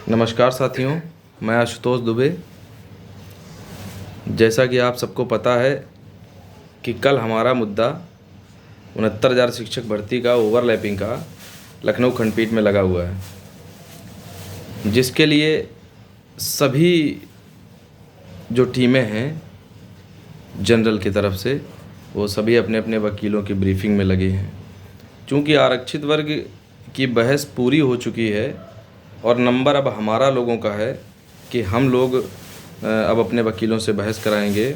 नमस्कार साथियों, मैं आशुतोष दुबे। जैसा कि आप सबको पता है कि कल हमारा मुद्दा 69,000 शिक्षक भर्ती का ओवरलैपिंग का लखनऊ खंडपीठ में लगा हुआ है, जिसके लिए सभी जो टीमें हैं जनरल की तरफ से वो सभी अपने अपने वकीलों की ब्रीफिंग में लगे हैं। चूँकि आरक्षित वर्ग की बहस पूरी हो चुकी है और नंबर अब हमारा लोगों का है कि हम लोग अब अपने वकीलों से बहस कराएंगे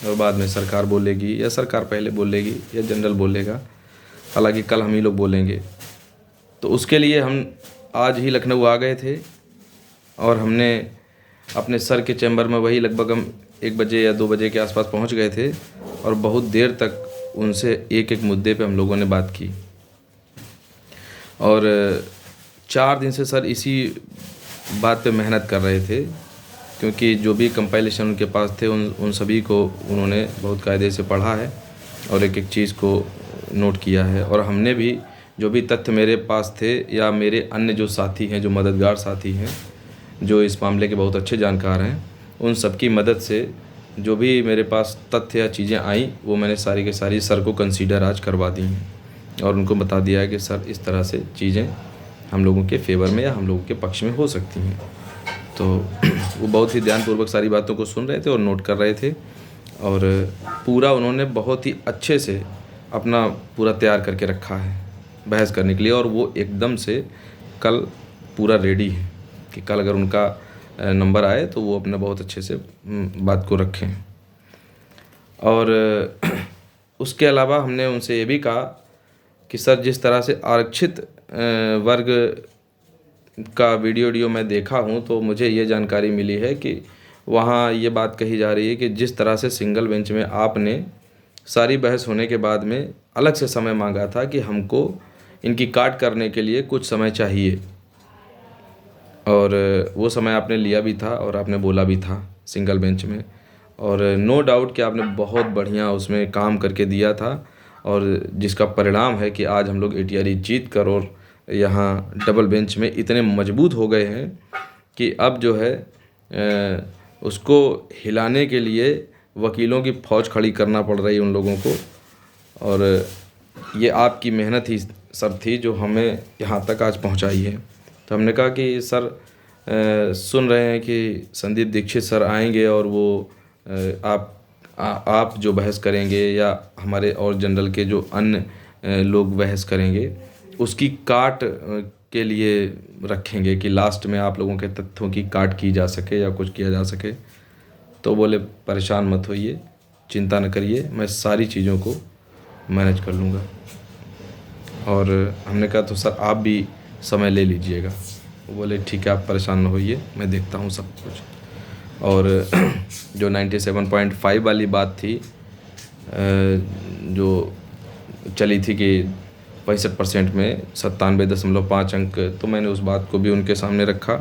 और बाद में सरकार बोलेगी या सरकार पहले बोलेगी या जनरल बोलेगा। हालांकि कल हम ही लोग बोलेंगे। तो उसके लिए हम आज ही लखनऊ आ गए थे और हमने अपने सर के चैम्बर में वही लगभग हम 1 बजे या 2 बजे के आसपास पहुंच गए थे और बहुत देर तक उनसे एक एक मुद्दे पे हम लोगों ने बात की। और 4 दिन से सर इसी बात पे मेहनत कर रहे थे, क्योंकि जो भी कंपाइलेशन उनके पास थे उन सभी को उन्होंने बहुत कायदे से पढ़ा है और एक एक चीज़ को नोट किया है। और हमने भी जो भी तथ्य मेरे पास थे या मेरे अन्य जो साथी हैं, जो मददगार साथी हैं, जो इस मामले के बहुत अच्छे जानकार हैं, उन सबकी मदद से जो भी मेरे पास तथ्य या चीज़ें आई वो मैंने सारी की सारी सर को कंसीडर आज करवा दी हैं और उनको बता दिया है कि सर इस तरह से चीज़ें हम लोगों के फेवर में या हम लोगों के पक्ष में हो सकती हैं। तो वो बहुत ही ध्यानपूर्वक सारी बातों को सुन रहे थे और नोट कर रहे थे और पूरा उन्होंने बहुत ही अच्छे से अपना पूरा तैयार करके रखा है बहस करने के लिए। और वो एकदम से कल पूरा रेडी है कि कल अगर उनका नंबर आए तो वो अपना बहुत अच्छे से बात को रखें। और उसके अलावा हमने उनसे ये भी कहा कि सर जिस तरह से आरक्षित वर्ग का वीडियो मैं देखा हूँ तो मुझे ये जानकारी मिली है कि वहाँ ये बात कही जा रही है कि जिस तरह से सिंगल बेंच में आपने सारी बहस होने के बाद में अलग से समय मांगा था कि हमको इनकी काट करने के लिए कुछ समय चाहिए, और वो समय आपने लिया भी था और आपने बोला भी था सिंगल बेंच में। और नो डाउट कि आपने बहुत बढ़िया उसमें काम करके दिया था और जिसका परिणाम है कि आज हम लोग एटीआरई जीत कर और यहाँ डबल बेंच में इतने मजबूत हो गए हैं कि अब जो है उसको हिलाने के लिए वकीलों की फ़ौज खड़ी करना पड़ रही है उन लोगों को। और ये आपकी मेहनत ही सर थी जो हमें यहाँ तक आज पहुँचाई है। तो हमने कहा कि सर सुन रहे हैं कि संदीप दीक्षित सर आएंगे और वो आप जो बहस करेंगे या हमारे और जनरल के जो अन्य लोग बहस करेंगे उसकी काट के लिए रखेंगे कि लास्ट में आप लोगों के तथ्यों की काट की जा सके या कुछ किया जा सके। तो बोले परेशान मत होइए, चिंता न करिए, मैं सारी चीज़ों को मैनेज कर लूँगा। और हमने कहा तो सर आप भी समय ले लीजिएगा। वो बोले ठीक है, आप परेशान न होइए, मैं देखता हूँ सब कुछ। और जो 97.5 वाली बात थी जो चली थी कि 65% में 97.5 अंक, तो मैंने उस बात को भी उनके सामने रखा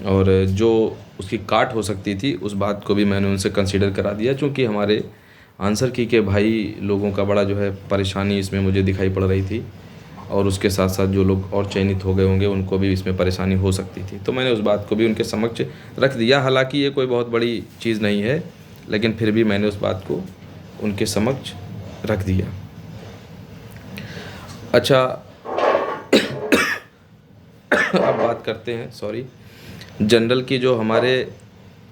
और जो उसकी काट हो सकती थी उस बात को भी मैंने उनसे कंसीडर करा दिया। चूँकि हमारे आंसर की के भाई लोगों का बड़ा जो है परेशानी इसमें मुझे दिखाई पड़ रही थी और उसके साथ साथ जो लोग और चयनित हो गए होंगे उनको भी इसमें परेशानी हो सकती थी। तो मैंने उस बात को भी उनके समक्ष रख दिया। हालांकि ये कोई बहुत बड़ी चीज़ नहीं है, लेकिन फिर भी मैंने उस बात को उनके समक्ष रख दिया। अच्छा, अब बात करते हैं जनरल की। जो हमारे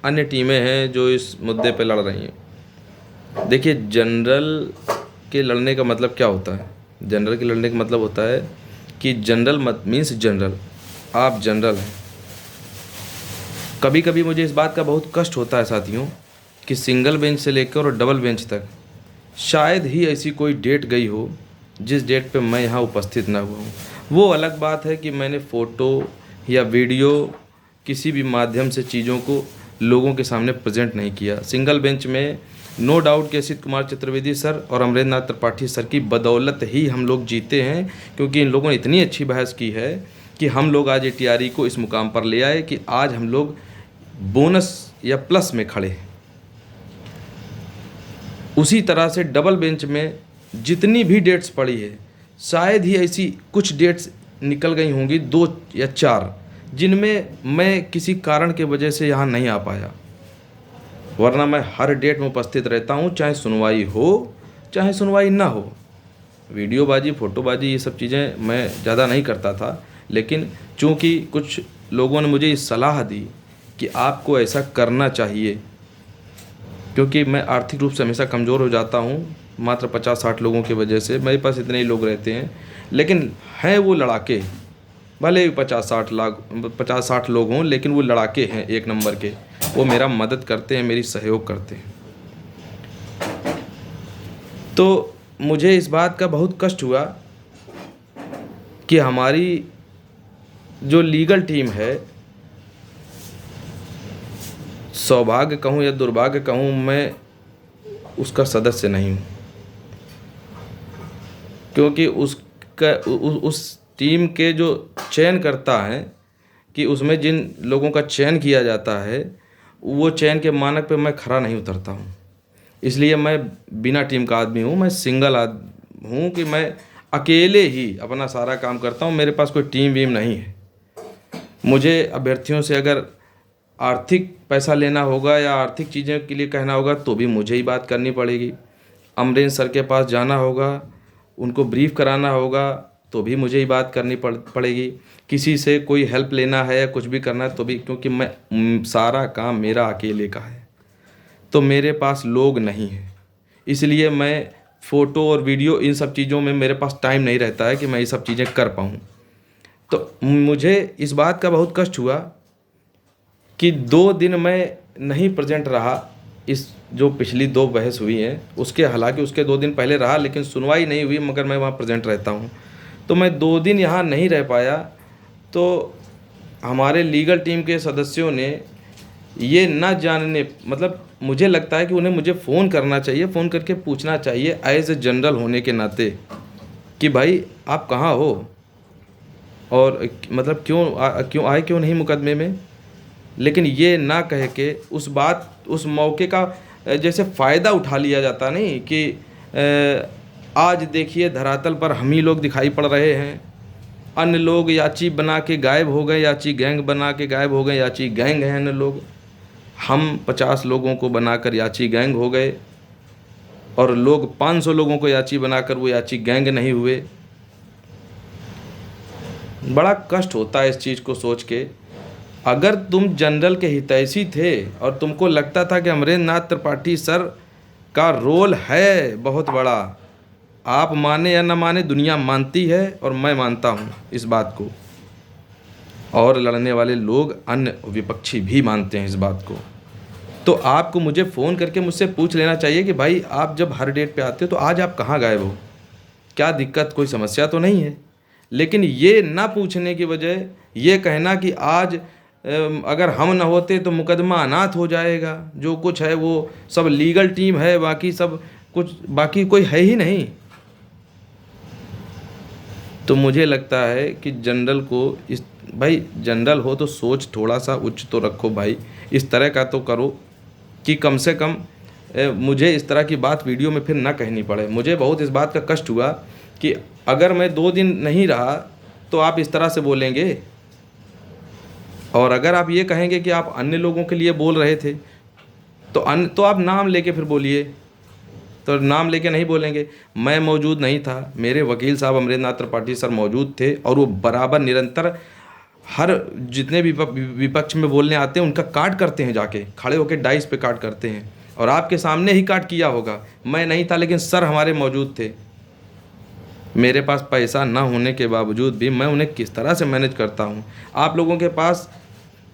अन्य टीमें हैं जो इस मुद्दे पे लड़ रही हैं। देखिए, जनरल के लड़ने का मतलब क्या होता है? जनरल के लड़ने का मतलब होता है कि जनरल मत मीन्स जनरल, आप जनरल हैं। कभी कभी मुझे इस बात का बहुत कष्ट होता है साथियों कि सिंगल बेंच से लेकर और डबल बेंच तक शायद ही ऐसी कोई डेट गई हो जिस डेट पे मैं यहाँ उपस्थित ना हुआ हूँ। वो अलग बात है कि मैंने फ़ोटो या वीडियो किसी भी माध्यम से चीज़ों को लोगों के सामने प्रेजेंट नहीं किया। सिंगल बेंच में नो डाउट कि असित कुमार चतुर्वेदी सर और अमरेंद्र नाथ त्रिपाठी सर की बदौलत ही हम लोग जीते हैं, क्योंकि इन लोगों ने इतनी अच्छी बहस की है कि हम लोग आज एटीआरई को इस मुकाम पर ले आए कि आज हम लोग बोनस या प्लस में खड़े हैं। उसी तरह से डबल बेंच में जितनी भी डेट्स पड़ी है शायद ही ऐसी कुछ डेट्स निकल गई होंगी 2 या 4 जिनमें मैं किसी कारण की वजह से यहाँ नहीं आ पाया, वरना मैं हर डेट में उपस्थित रहता हूँ, चाहे सुनवाई हो चाहे सुनवाई ना हो। वीडियोबाजी, फ़ोटोबाजी, ये सब चीज़ें मैं ज़्यादा नहीं करता था, लेकिन चूँकि कुछ लोगों ने मुझे ये सलाह दी कि आपको ऐसा करना चाहिए, क्योंकि मैं आर्थिक रूप से हमेशा कमज़ोर हो जाता हूँ। मात्र 50-60 लोगों की वजह से मेरे पास इतने ही लोग रहते हैं, लेकिन हैं वो लड़ाके, भले ही 50-60 लोग हों, लेकिन वो लड़ाके हैं एक नंबर के। वो मेरा मदद करते हैं, मेरी सहयोग करते हैं। तो मुझे इस बात का बहुत कष्ट हुआ कि हमारी जो लीगल टीम है, सौभाग्य कहूँ या दुर्भाग्य कहूँ, मैं उसका सदस्य नहीं हूँ, क्योंकि उस टीम के जो चयन करता है कि उसमें जिन लोगों का चयन किया जाता है, वो चयन के मानक पे मैं खरा नहीं उतरता हूँ। इसलिए मैं बिना टीम का आदमी हूँ, मैं सिंगल हूँ कि मैं अकेले ही अपना सारा काम करता हूँ। मेरे पास कोई टीम वीम नहीं है। मुझे अभ्यर्थियों से अगर आर्थिक पैसा लेना होगा या आर्थिक चीज़ें के लिए कहना होगा तो भी मुझे ही बात करनी पड़ेगी। अमरेंद्र सर के पास जाना होगा, उनको ब्रीफ कराना होगा तो भी मुझे ही बात करनी पड़ेगी। किसी से कोई हेल्प लेना है या कुछ भी करना है तो भी, क्योंकि मैं सारा काम मेरा अकेले का है, तो मेरे पास लोग नहीं हैं। इसलिए मैं फ़ोटो और वीडियो इन सब चीज़ों में मेरे पास टाइम नहीं रहता है कि मैं ये सब चीज़ें कर पाऊँ। तो मुझे इस बात का बहुत कष्ट हुआ कि 2 दिन मैं नहीं प्रेजेंट रहा। इस जो पिछली 2 बहस हुई हैं उसके, हालांकि उसके 2 दिन पहले रहा, लेकिन सुनवाई नहीं हुई, मगर मैं वहाँ प्रेजेंट रहता हूँ। तो मैं 2 दिन यहाँ नहीं रह पाया, तो हमारे लीगल टीम के सदस्यों ने ये ना जानने, मतलब मुझे लगता है कि उन्हें मुझे फ़ोन करना चाहिए, फ़ोन करके पूछना चाहिए एज ए जनरल होने के नाते कि भाई आप कहाँ हो और मतलब क्यों आए क्यों नहीं मुकदमे में। लेकिन ये ना कह के उस मौके का जैसे फ़ायदा उठा लिया जाता नहीं कि आज देखिए धरातल पर हम ही लोग दिखाई पड़ रहे हैं, अन्य लोग याची बना के गायब हो गए, याची गैंग बना के गायब हो गए, याची गैंग हैं अन्य लोग। हम 50 लोगों को बनाकर याची गैंग हो गए और लोग 500 लोगों को याची बनाकर वो याची गैंग नहीं हुए। बड़ा कष्ट होता है इस चीज़ को सोच के। अगर तुम जनरल के हितैषी थे और तुमको लगता था कि अमरेंद्र नाथ त्रिपाठी सर का रोल है बहुत बड़ा, आप माने या न माने, दुनिया मानती है और मैं मानता हूँ इस बात को, और लड़ने वाले लोग अन्य विपक्षी भी मानते हैं इस बात को, तो आपको मुझे फ़ोन करके मुझसे पूछ लेना चाहिए कि भाई आप जब हर डेट पे आते हो तो आज आप कहाँ गायब हो, क्या दिक्कत, कोई समस्या तो नहीं है। लेकिन ये ना पूछने की वजह ये कहना कि आज अगर हम न होते तो मुकदमा अनाथ हो जाएगा, जो कुछ है वो सब लीगल टीम है, बाकी सब कुछ, बाकी कोई है ही नहीं। तो मुझे लगता है कि जनरल को भाई जनरल हो तो सोच थोड़ा सा उच्च तो रखो भाई, इस तरह का तो करो कि कम से कम मुझे इस तरह की बात वीडियो में फिर ना कहनी पड़े। मुझे बहुत इस बात का कष्ट हुआ कि अगर मैं 2 दिन नहीं रहा तो आप इस तरह से बोलेंगे, और अगर आप ये कहेंगे कि आप अन्य लोगों के लिए बोल रहे थे तो आप नाम लेके फिर बोलिए, तो नाम लेके नहीं बोलेंगे। मैं मौजूद नहीं था, मेरे वकील साहब अमरेंद्र नाथ त्रिपाठी सर मौजूद थे, और वो बराबर निरंतर हर जितने भी विपक्ष में बोलने आते हैं उनका काट करते हैं, जाके खड़े होकर डाइस पे काट करते हैं, और आपके सामने ही काट किया होगा। मैं नहीं था लेकिन सर हमारे मौजूद थे। मेरे पास पैसा ना होने के बावजूद भी मैं उन्हें किस तरह से मैनेज करता हूँ। आप लोगों के पास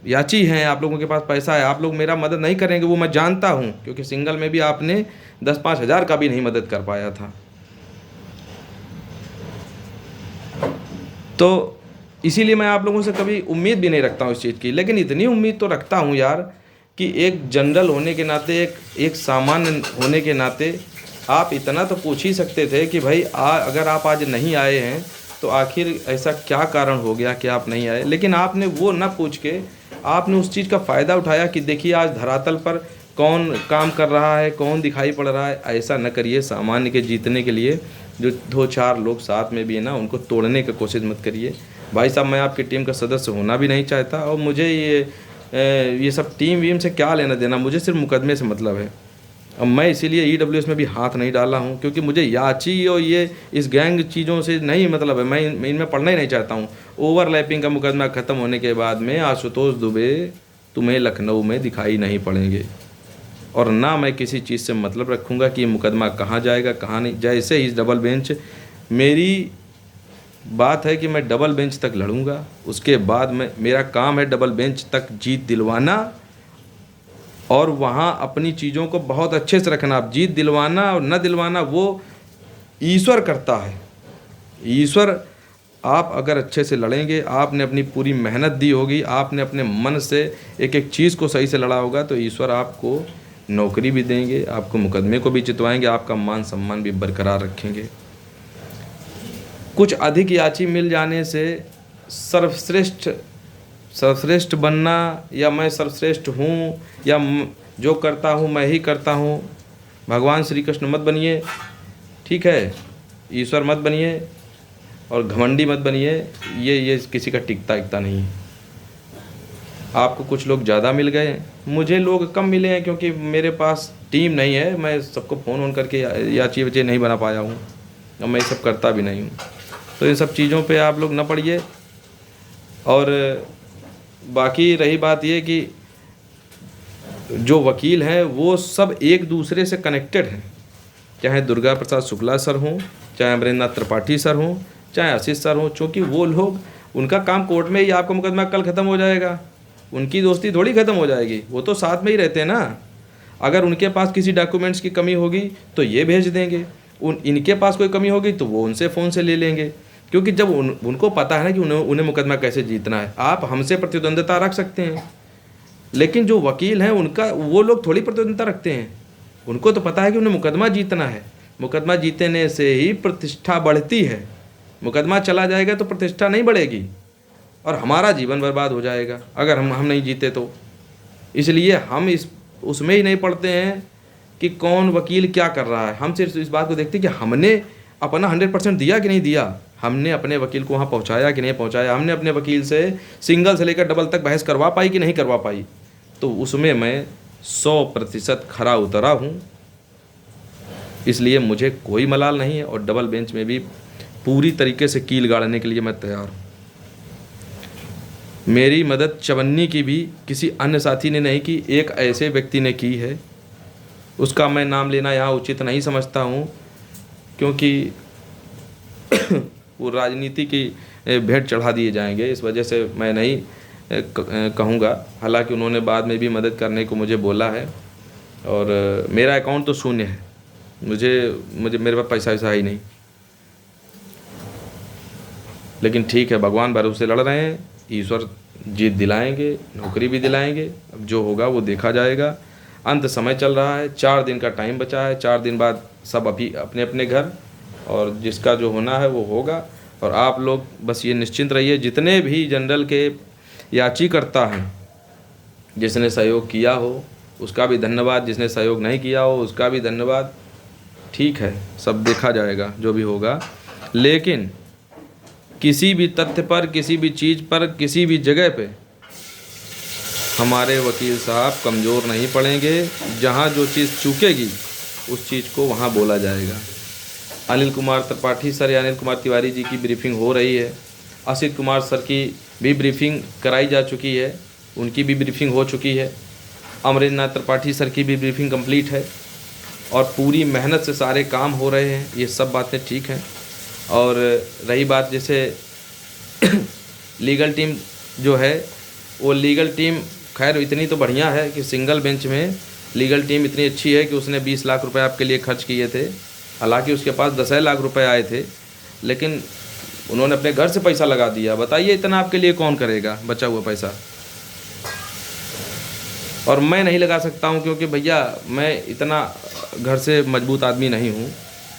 याची हैं, आप लोगों के पास पैसा है, आप लोग मेरा मदद नहीं करेंगे वो मैं जानता हूँ, क्योंकि सिंगल में भी आपने 10-5 हज़ार का भी नहीं मदद कर पाया था। तो इसीलिए मैं आप लोगों से कभी उम्मीद भी नहीं रखता हूँ इस चीज़ की, लेकिन इतनी उम्मीद तो रखता हूँ यार कि एक जनरल होने के नाते, एक सामान्य होने के नाते आप इतना तो पूछ ही सकते थे कि भाई अगर आप आज नहीं आए हैं तो आखिर ऐसा क्या कारण हो गया कि आप नहीं आए। लेकिन आपने वो ना पूछ के आपने उस चीज़ का फ़ायदा उठाया कि देखिए आज धरातल पर कौन काम कर रहा है, कौन दिखाई पड़ रहा है। ऐसा न करिए। सामान्य के जीतने के लिए जो 2-4 लोग साथ में भी है ना, उनको तोड़ने की कोशिश मत करिए। भाई साहब मैं आपकी टीम का सदस्य होना भी नहीं चाहता, और मुझे ये सब टीम वीम से क्या लेना देना, मुझे सिर्फ मुकदमे से मतलब है। अब मैं इसीलिए ईडब्ल्यूएस में भी हाथ नहीं डाला हूँ, क्योंकि मुझे याची और ये इस गैंग चीज़ों से नहीं मतलब है। मैं इनमें पढ़ना ही नहीं चाहता हूँ। ओवरलैपिंग का मुकदमा ख़त्म होने के बाद में आशुतोष दुबे तुम्हें लखनऊ में दिखाई नहीं पड़ेंगे, और ना मैं किसी चीज़ से मतलब रखूँगा कि ये मुकदमा कहाँ जाएगा कहाँ नहीं। जैसे ही डबल बेंच, मेरी बात है कि मैं डबल बेंच तक लड़ूंगा, उसके बाद मेरा काम है डबल बेंच तक जीत दिलवाना, और वहाँ अपनी चीज़ों को बहुत अच्छे से रखना। आप जीत दिलवाना और न दिलवाना वो ईश्वर करता है। ईश्वर, आप अगर अच्छे से लड़ेंगे, आपने अपनी पूरी मेहनत दी होगी, आपने अपने मन से एक एक चीज़ को सही से लड़ा होगा, तो ईश्वर आपको नौकरी भी देंगे, आपको मुकदमे को भी जितवाएंगे, आपका मान सम्मान भी बरकरार रखेंगे। कुछ अधिक याची मिल जाने से सर्वश्रेष्ठ बनना, या मैं सर्वश्रेष्ठ हूँ, या जो करता हूँ मैं ही करता हूँ, भगवान श्री कृष्ण मत बनिए, ठीक है, ईश्वर मत बनिए, और घमंडी मत बनिए। ये किसी का टिकता नहीं है। आपको कुछ लोग ज़्यादा मिल गए, मुझे लोग कम मिले हैं, क्योंकि मेरे पास टीम नहीं है। मैं सबको फ़ोन करके याची वची नहीं बना पाया हूँ, और मैं ये सब करता भी नहीं हूँ। तो इन सब चीज़ों पे आप लोग न पड़िए। और बाकी रही बात ये कि जो वकील हैं वो सब एक दूसरे से कनेक्टेड हैं, चाहे दुर्गा प्रसाद शुक्ला सर हों, चाहे अमरेंद्र नाथ त्रिपाठी सर हों, चाहे आशीष सर हों, क्योंकि वो लोग, उनका काम कोर्ट में ही आपका मुकदमा कल ख़त्म हो जाएगा, उनकी दोस्ती थोड़ी ख़त्म हो जाएगी, वो तो साथ में ही रहते हैं ना। अगर उनके पास किसी डॉक्यूमेंट्स की कमी होगी तो ये भेज देंगे, इनके पास कोई कमी होगी तो वो उनसे फ़ोन से ले लेंगे, क्योंकि जब उनको पता है ना कि उन्हें मुकदमा कैसे जीतना है। आप हमसे प्रतिद्वंद्विता रख सकते हैं, लेकिन जो वकील हैं उनका, वो लोग थोड़ी प्रतिद्वंद्विता रखते हैं। उनको तो पता है कि उन्हें मुकदमा जीतना है। मुकदमा जीतने से ही प्रतिष्ठा बढ़ती है। मुकदमा चला जाएगा तो प्रतिष्ठा नहीं बढ़ेगी, और हमारा जीवन बर्बाद हो जाएगा अगर हम नहीं जीते तो। इसलिए हम उसमें ही नहीं पढ़ते हैं कि कौन वकील क्या कर रहा है। हम सिर्फ इस बात को देखते हैं कि हमने अपना 100% दिया कि नहीं दिया, हमने अपने वकील को वहाँ पहुँचाया कि नहीं पहुँचाया, हमने अपने वकील से सिंगल से लेकर डबल तक बहस करवा पाई कि नहीं करवा पाई। तो उसमें मैं 100% खरा उतरा हूँ, इसलिए मुझे कोई मलाल नहीं है, और डबल बेंच में भी पूरी तरीके से कील गाड़ने के लिए मैं तैयार हूँ। मेरी मदद चवन्नी की भी किसी अन्य साथी ने नहीं की, एक ऐसे व्यक्ति ने की है, उसका मैं नाम लेना यहाँ उचित नहीं समझता हूँ, क्योंकि वो राजनीति की भेंट चढ़ा दिए जाएंगे, इस वजह से मैं नहीं कहूँगा। हालांकि उन्होंने बाद में भी मदद करने को मुझे बोला है, और मेरा अकाउंट तो शून्य है, मुझे मेरे पास पैसा वैसा ही नहीं। लेकिन ठीक है, भगवान भरोसे लड़ रहे हैं, ईश्वर जीत दिलाएंगे, नौकरी भी दिलाएंगे। अब जो होगा वो देखा जाएगा। अंत समय चल रहा है, 4 दिन का टाइम बचा है, 4 दिन बाद सब अभी अपने अपने घर, और जिसका जो होना है वो होगा। और आप लोग बस ये निश्चिंत रहिए, जितने भी जनरल के याचिकर्ता हैं, जिसने सहयोग किया हो उसका भी धन्यवाद, जिसने सहयोग नहीं किया हो उसका भी धन्यवाद। ठीक है, सब देखा जाएगा जो भी होगा। लेकिन किसी भी तथ्य पर, किसी भी चीज़ पर, किसी भी जगह पे हमारे वकील साहब कमज़ोर नहीं पड़ेंगे। जहाँ जो चीज़ चूकेगी उस चीज़ को वहाँ बोला जाएगा। अनिल कुमार त्रिपाठी सर या अनिल कुमार तिवारी जी की ब्रीफिंग हो रही है, असित कुमार सर की भी ब्रीफिंग कराई जा चुकी है, उनकी भी ब्रीफिंग हो चुकी है, अमरेंद्र नाथ त्रिपाठी सर की भी ब्रीफिंग कंप्लीट है, और पूरी मेहनत से सारे काम हो रहे हैं। ये सब बातें ठीक हैं। और रही बात जैसे लीगल टीम जो है, वो लीगल टीम खैर इतनी तो बढ़िया है कि सिंगल बेंच में लीगल टीम इतनी अच्छी है कि उसने 20 लाख रुपए आपके लिए खर्च किए थे। हालांकि उसके पास 10 लाख रुपए आए थे, लेकिन उन्होंने अपने घर से पैसा लगा दिया। बताइए इतना आपके लिए कौन करेगा बचा हुआ पैसा? और मैं नहीं लगा सकता हूं, क्योंकि भैया मैं इतना घर से मजबूत आदमी नहीं हूं।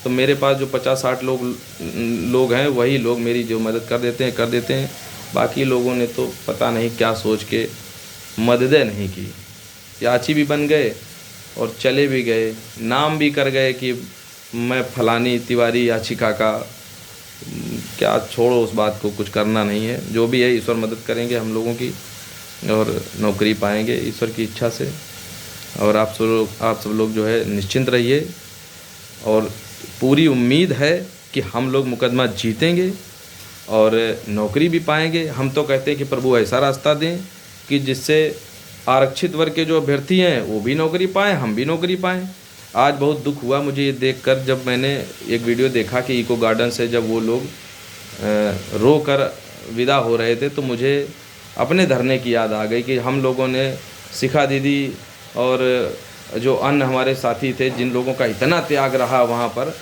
तो मेरे पास जो 50-60 लोग हैं, वही लोग मेरी जो मदद कर देते हैं। बाकी लोगों ने तो पता नहीं क्या सोच के मददें नहीं की, याची भी बन गए और चले भी गए, नाम भी कर गए कि मैं फलानी तिवारी याचिका का क्या छोड़ो उस बात को, कुछ करना नहीं है। जो भी है ईश्वर मदद करेंगे हम लोगों की और नौकरी पाएंगे ईश्वर की इच्छा से। और आप सब लोग जो है निश्चिंत रहिए और पूरी उम्मीद है कि हम लोग मुकदमा जीतेंगे और नौकरी भी पाएंगे। हम तो कहते हैं कि प्रभु ऐसा रास्ता दें कि जिससे आरक्षित वर्ग के जो अभ्यर्थी हैं वो भी नौकरी पाएँ, हम भी नौकरी पाएँ। आज बहुत दुख हुआ मुझे ये देखकर, जब मैंने एक वीडियो देखा कि इको गार्डन से जब वो लोग रो कर विदा हो रहे थे, तो मुझे अपने धरने की याद आ गई कि हम लोगों ने शिखा दीदी और जो अन्य हमारे साथी थे जिन लोगों का इतना त्याग रहा वहाँ पर,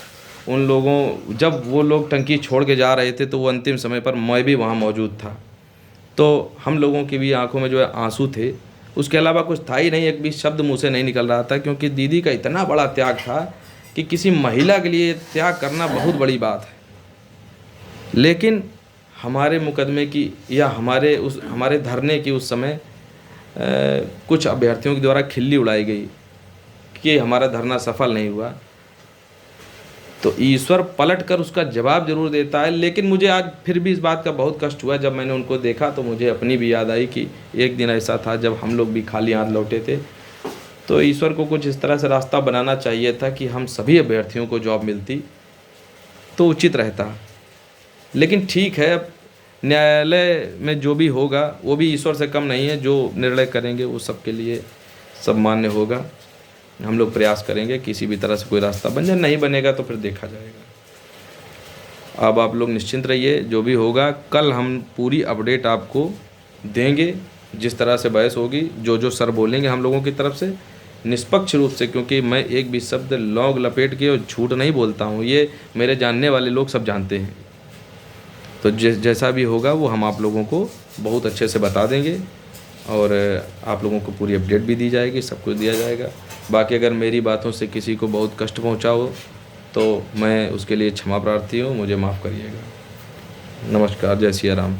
उन लोगों जब वो लोग टंकी छोड़ के जा रहे थे तो वो अंतिम समय पर मैं भी वहाँ मौजूद था। तो हम लोगों की भी आंखों में जो है आंसू थे, उसके अलावा कुछ था ही नहीं, एक भी शब्द मुँह से नहीं निकल रहा था, क्योंकि दीदी का इतना बड़ा त्याग था कि किसी महिला के लिए त्याग करना बहुत बड़ी बात है। लेकिन हमारे मुकदमे की या हमारे धरने की उस समय कुछ अभ्यर्थियों के द्वारा खिल्ली उड़ाई गई कि हमारा धरना सफल नहीं हुआ। तो ईश्वर पलट कर उसका जवाब जरूर देता है। लेकिन मुझे आज फिर भी इस बात का बहुत कष्ट हुआ, जब मैंने उनको देखा तो मुझे अपनी भी याद आई कि एक दिन ऐसा था जब हम लोग भी खाली हाथ लौटे थे। तो ईश्वर को कुछ इस तरह से रास्ता बनाना चाहिए था कि हम सभी अभ्यर्थियों को जॉब मिलती तो उचित रहता। लेकिन ठीक है, अब न्यायालय में जो भी होगा वो भी ईश्वर से कम नहीं है, जो निर्णय करेंगे वो सबके लिए सब मान्य होगा। हम लोग प्रयास करेंगे किसी भी तरह से कोई रास्ता बन जाए, नहीं बनेगा तो फिर देखा जाएगा। अब आप लोग निश्चिंत रहिए, जो भी होगा कल हम पूरी अपडेट आपको देंगे। जिस तरह से बहस होगी, जो सर बोलेंगे हम लोगों की तरफ से निष्पक्ष रूप से, क्योंकि मैं एक भी शब्द लौंग लपेट के और झूठ नहीं बोलता हूँ, ये मेरे जानने वाले लोग सब जानते हैं। तो जैसा भी होगा वो हम आप लोगों को बहुत अच्छे से बता देंगे और आप लोगों को पूरी अपडेट भी दी जाएगी, सब कुछ दिया जाएगा। बाकी अगर मेरी बातों से किसी को बहुत कष्ट पहुंचा हो तो मैं उसके लिए क्षमा प्रार्थी हूँ, मुझे माफ़ करिएगा। नमस्कार, जय सिया राम।